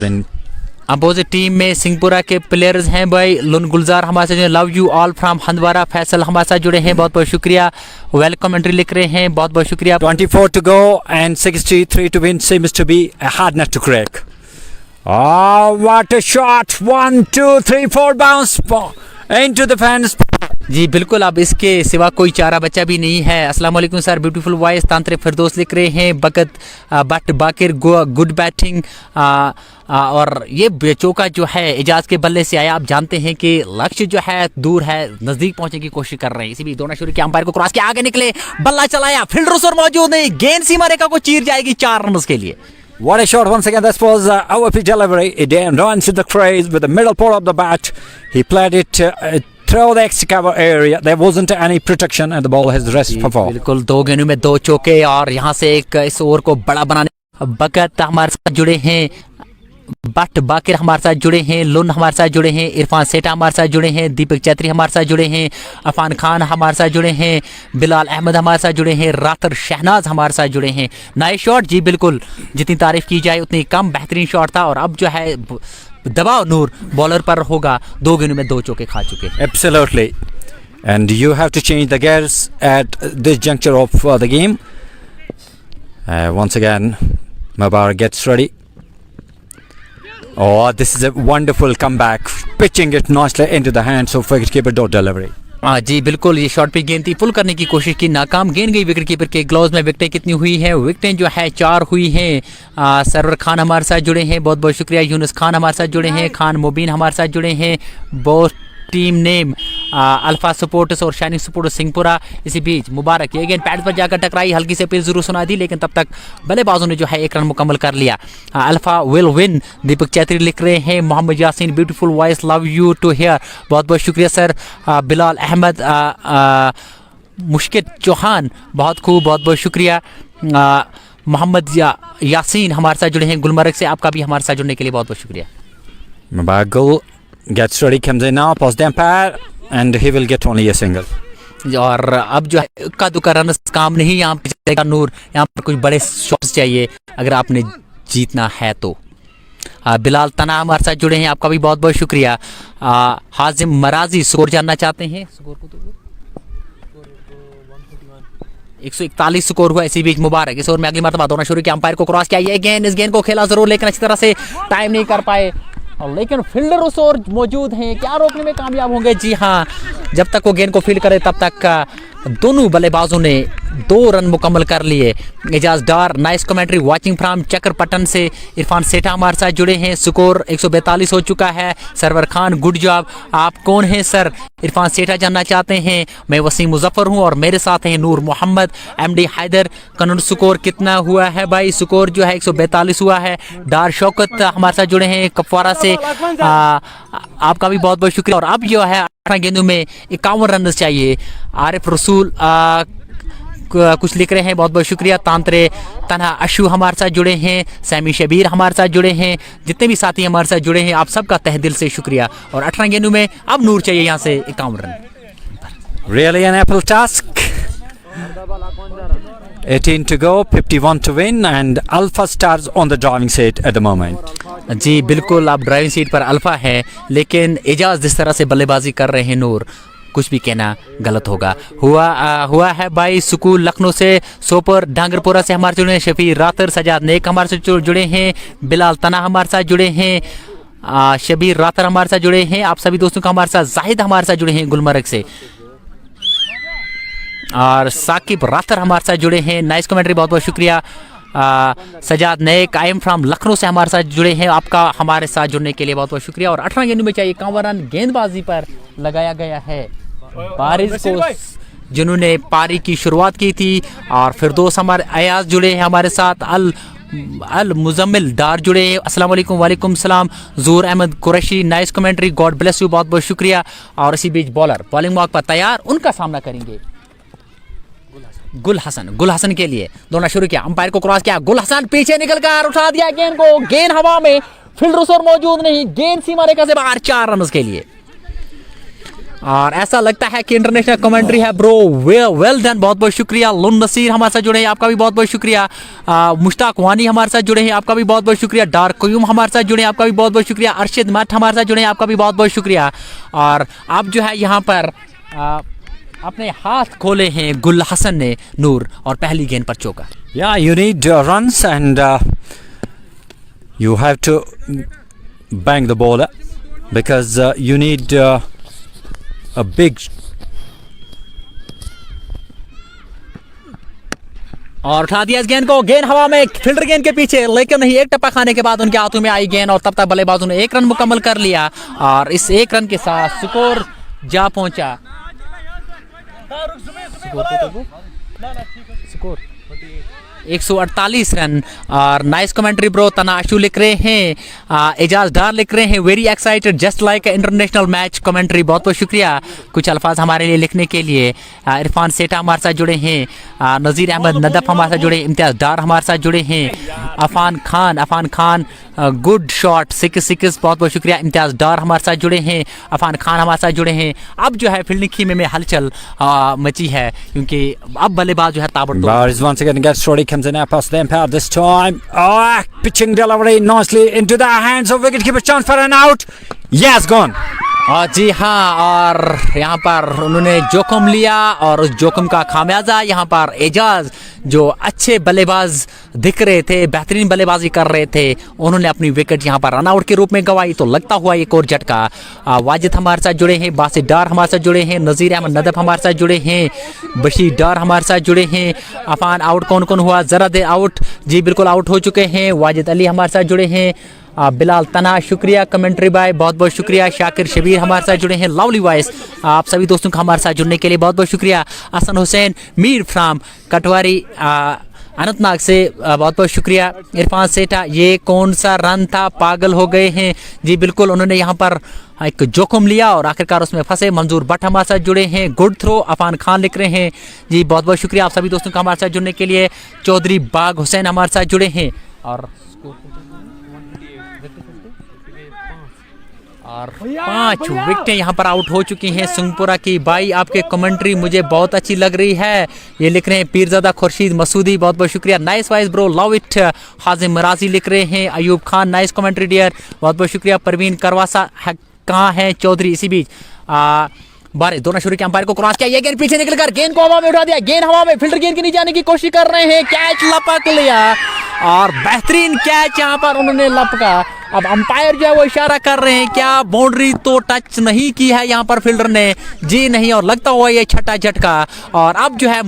Opposite team में सिंहपुरा के players हैं भाई लुन गुलजार हमारे साथ, love you all from Handwara. Faisal हमारे साथ जुड़े हैं, बहुत बहुत शुक्रिया। वेलकम एंट्री लिख रहे हैं, बहुत बहुत शुक्रिया। 24 to go and 63 to win seems to be a hard nut to crack. Oh, what a shot! 1, 2, 3, 4 bounce into the fence. जी बिल्कुल, अब इसके सिवा कोई चारा बच्चा भी नहीं है। अस्सलाम वालेकुम सर, ब्यूटीफुल वॉइस। तांत्रे फिरदौस लिख रहे हैं, बकत बट बाकिर गुड बैटिंग। और ये चौका जो है एजाज के बल्ले से आया। आप जानते हैं कि लक्ष्य जो है दूर है, नजदीक पहुंचने की कोशिश कर रहे हैं। इसी बीच दोनों शुरू के अंपायर को क्रॉस के आगे निकले, बल्ला चलाया, फील्डर्स और मौजूद नहीं, गेंद सीमा रेखा को चीर जाएगी 4 रन के लिए। What a shot once again. This was our pitch delivery. It runs to the crease with the middle part of the bat. He played it through the extra cover area. There wasn't any protection and the ball has rested for 4. बिल्कुल 2 गेंदों में 2 चौके और यहाँ से एक इस over को बड़ा बनाने। बकत हमारे साथ जुड़े हैं, बट बाकिर हमारे साथ जुड़े हैं, लुन हमारे साथ जुड़े हैं, इरफान सेठा हमारे साथ जुड़े हैं, दीपक चैत्री हमारे साथ जुड़े हैं, अफान खान हमारे साथ जुड़े हैं, बिलाल अहमद हमारे साथ जुड़े हैं, रातर शहनाज हमारे साथ जुड़े हैं। नाइस शॉट जी, बिल्कुल जितनी तारीफ की जाए उतनी कम, बेहतरीन शॉट था। और अब जो है दबाव नूर बॉलर पर होगा, 2 गेंदों में 2 चौके खा चुके। Absolutely. And you have to change the gears at this juncture of the game. Once again, Mubarak gets ready. Oh, this is a wonderful comeback, pitching it nicely into the hands of wicketkeeper. Delivery. हाँ जी बिल्कुल, ये shot पे गेंद थी, पुल करने की कोशिश की, नाकाम। गेंद गई विकेट कीपर के ग्लोव्स में। विकेटें कितनी हुई हैं? विकेटें जो है 4 हुई हैं। सरवर खान हमारे साथ जुड़े हैं, बहुत बहुत शुक्रिया। यूनुस खान हमारे साथ जुड़े हैं, खान मुबीन हमारे साथ जुड़े हैं। बहुत टीम नेम अल्फा सपोर्टर्स और शाइनिंग सपोर्टर्स सिंहपुरा। इसी बीच मुबारक ये गेंद पैड पर जाकर टकराई, हल्की से अपील जरूर सुना दी, लेकिन तब तक बल्लेबाजों ने जो है 1 रन मुकम्मल कर लिया। Alpha will win, Deepak Chaitri लिख रहे हैं। Mohammad Yasin, beautiful voice, love you to hear, बहुत बहुत शुक्रिया सर। बिलाल अहमद, मुश्किल चौहान, बहुत खूब, बहुत बहुत शुक्रिया। मोहम्मद यासीन हमारे साथ जुड़े हैं गुलमर्ग से, आपका भी हमारे साथ जुड़ने के लिए बहुत बहुत शुक्रिया। Mubarak gets ready, comes in now, past the umpire, and he will get only a single. और अब जो है इक्का दुक्का रन काम नहीं यहाँ पे चलेगा नूर, यहाँ पर कुछ बड़े शॉट्स चाहिए अगर आपने जीतना है तो। बिलाल तना हमारे साथ जुड़े हैं, आपका भी बहुत बहुत शुक्रिया। हाजिम मराजी स्कोर जानना चाहते हैं, स्कोर को तो 141 स्कोर हुआ। इसी बीच मुबारक इस ओवर में अगली मरतबा दोनों शुरू के अंपायर को क्रॉस किया। ये गेंद, इस गेंद को खेला जरूर, लेकिन अच्छी तरह से टाइम नहीं कर पाए, लेकिन फील्डर उस ओर मौजूद हैं, क्या रोकने में कामयाब होंगे? जी हाँ, जब तक वो गेंद को फील्ड करे तब तक दोनों बल्लेबाजों ने 2 रन मुकम्मल कर लिए। एजाज डार, नाइस कमेंट्री वाचिंग फ्रॉम चक्रपटन से। इरफान सेठा हमारे साथ जुड़े हैं, स्कोर 142 हो चुका है। Sarwar Khan, good job. आप कौन हैं सर? इरफान सेठा जानना चाहते हैं। मैं वसीम मुजफ्फर हूं और मेरे साथ हैं नूर मोहम्मद, एमडी हैदर। कनून स्कोर कितना हुआ है भाई? स्कोर जो है 142 हुआ है। डार शौकत हमारे साथ जुड़े हैं कपवारा से, आपका भी बहुत बहुत शुक्रिया। और अब जो है 18 गेंदों में 51 रन चाहिए। आरिफ रसूल कुछ लिख रहे हैं, बहुत बहुत शुक्रिया। तांत्रे तन्हा अशु हमारे साथ जुड़े हैं, सैमी शबीर हमारे साथ जुड़े हैं, जितने भी साथी हमारे साथ जुड़े हैं आप सबका तहे दिल से शुक्रिया। और 18 गेंदों में अब नूर चाहिए यहाँ से 51 run. Really an apple task. 18 to go, 51 to win, and Alpha Stars on the driving seat at the moment. जी बिल्कुल, आप ड्राइविंग सीट पर अल्फा है, लेकिन एजाज जिस तरह से बल्लेबाजी कर रहे हैं नूर, कुछ भी कहना गलत होगा। हुआ है भाई सुकूल लखनऊ से, सोपर डांगरपुरा से हमारे जुड़े हैं, शफी रातर, सजाद नेक हमारे साथ जुड़े हैं, बिलाल तना हमारे साथ जुड़े हैं, शबीर रातर हमारे साथ जुड़े हैं। आप सभी दोस्तों का हमारे साथ, जाहिद हमारे साथ जुड़े हैं गुलमर्ग से, और साकिब रातर हमारे साथ जुड़े हैं। नाइस कमेंट्री, बहुत बहुत शुक्रिया। सजाद नेक, आई एम फ्रॉम लखनऊ से हमारे साथ जुड़े हैं, आपका हमारे साथ जुड़ने के लिए बहुत बहुत शुक्रिया। और 18 गेंदों में चाहिए 51 रन, गेंदबाजी पर लगाया गया है बारिश को, जिन्होंने पारी की शुरुआत की थी। और फिरदौस हमारे अयाज जुड़े हैं हमारे साथ, अल मुजम्मिल डार जुड़े हैं, अस्सलाम वालेकुम। वालेकुम सलाम। जूर Ahmad Qureshi, nice commentary, God bless you, बहुत बहुत शुक्रिया। और इसी बीच बॉलर बॉलिंग मौके पर तैयार, उनका सामना करेंगे गुल हसन के लिए। दोनों शुरू किया, अंपायर को क्रॉस किया, गुल हसन पीछे निकलकर उठा दिया गेंद को, गेंद हवा में, फील्डर और मौजूद नहीं, गेंद सीमा रेखा से बाहर, 4 रन के लिए। और ऐसा लगता है कि इंटरनेशनल कमेंट्री है ब्रो। वेल डन, बहुत बहुत शुक्रिया। लुन नसीर हमारे साथ जुड़े हैं, आपका भी बहुत बहुत शुक्रिया। मुश्ताक वानी हमारे साथ जुड़े हैं, आपका भी बहुत बहुत शुक्रिया। डार्क क्यूम हमारे साथ जुड़े हैं, आपका भी बहुत बहुत शुक्रिया। अरशद मठ हमारे साथ जुड़े हैं, आपका भी बहुत बहुत शुक्रिया। और अब जो है यहाँ पर अपने हाथ खोले हैं गुल हसन ने नूर, और पहली गेंद पर चौका। Yeah, you need runs and you have to bang the ball because you need a big. और उठा दिया इस गेंद को, गेंद हवा में, फील्डर गेंद के पीछे, लेकिन नहीं, एक टप्पा खाने के बाद उनके हाथों में आई गेंद और तब तक बल्लेबाजों ने 1 रन मुकम्मल कर लिया और इस 1 रन के साथ स्कोर जा पहुंचा। Score 148 run. और नाइस कमेंट्री ब्रो, तनाशु लिख रहे हैं, एजाज डार लिख रहे हैं, very excited just like international match commentary, बहुत बहुत शुक्रिया कुछ अल्फाज हमारे लिए लिखने के लिए। इरफान सेठा हमारे साथ जुड़े हैं, नज़ीर अहमद नदफ हमारे साथ जुड़े, इम्तियाज़ डार हमारे साथ जुड़े हैं, अफान खान गुड शॉट 6 बहुत बहुत शुक्रिया। इम्तियाज़ डार हमारे साथ जुड़े हैं, अफान खान हमारे साथ जुड़े हैं। अब जो है फील्डिंग खीमे में हलचल मची है क्योंकि अब बल्लेबाज जो है ताबड़तोड़। Barrs once again gets ready, comes in now past the umpire this time. Oh, pitching delivery nicely into the hands of wicketkeeper, chance for an out. Yes, gone. जी हाँ, और यहाँ पर उन्होंने जोखिम लिया और उस जोखिम का खामियाजा यहाँ पर एजाज जो अच्छे बल्लेबाज दिख रहे थे, बेहतरीन बल्लेबाजी कर रहे थे, उन्होंने अपनी विकेट यहाँ पर रनआउट के रूप में गंवाई, तो लगता हुआ एक और झटका। वाजिद हमारे साथ जुड़े हैं, बासित डार हमारे साथ जुड़े हैं, नज़ीर अहमद नदफ हमारे साथ जुड़े हैं, बशीर डार हमारे साथ जुड़े हैं। अफान आउट कौन कौन हुआ, ज़रा देर आउट, जी बिल्कुल आउट हो चुके हैं। वाजिद अली हमारे साथ जुड़े हैं, बिलाल तना शुक्रिया कमेंट्री बाय, बहुत बहुत शुक्रिया। शाकिर शबीर हमारे साथ जुड़े हैं, लवली वॉइस, आप सभी दोस्तों का हमारे साथ जुड़ने के लिए बहुत बहुत शुक्रिया। हसन हुसैन मीर फ्राम कटवारी अनंतनाग से बहुत बहुत शुक्रिया। इरफान सेठा, ये कौन सा रन था, पागल हो गए हैं, जी बिल्कुल उन्होंने यहाँ पर एक जोखिम लिया और आखिरकार उसमें फंसे। मंजूर भट्ट हमारे साथ जुड़े हैं, गुड थ्रो, अफान खान लिख रहे हैं, जी बहुत बहुत शुक्रिया आप सभी दोस्तों का हमारे साथ जुड़ने के लिए। चौधरी बाग हुसैन हमारे साथ जुड़े हैं और 5 विकेटें यहाँ पर आउट हो चुकी हैं सिंहपुरा की। भाई आपके कमेंट्री मुझे बहुत अच्छी लग रही है, ये लिख रहे हैं पीरजादा खुर्शीद मसूदी, बहुत बहुत शुक्रिया। Nice voice bro, love it. Hazim Maraji लिख रहे हैं, Ayub Khan nice commentary dear, बहुत बहुत शुक्रिया। परवीन करवासा कहाँ है चौधरी, इसी बीच बारे दोनों शुरू के अंपायर को क्रॉस किया, ये गेंद पीछे निकलकर गेंद को हवा में उठा दिया, गेंद हवा में, फील्डर गेंद के नीचे जाने की कोशिश कर रहे हैं, कैच लपक लिया और बेहतरीन कैच यहाँ पर उन्होंने लपका। अब अंपायर जो है वो इशारा कर रहे हैं, क्या बाउंड्री तो टच नहीं की है यहाँ पर फील्डर ने, जी नहीं, और लगता हुआ ये छठा झटका। और अब जो है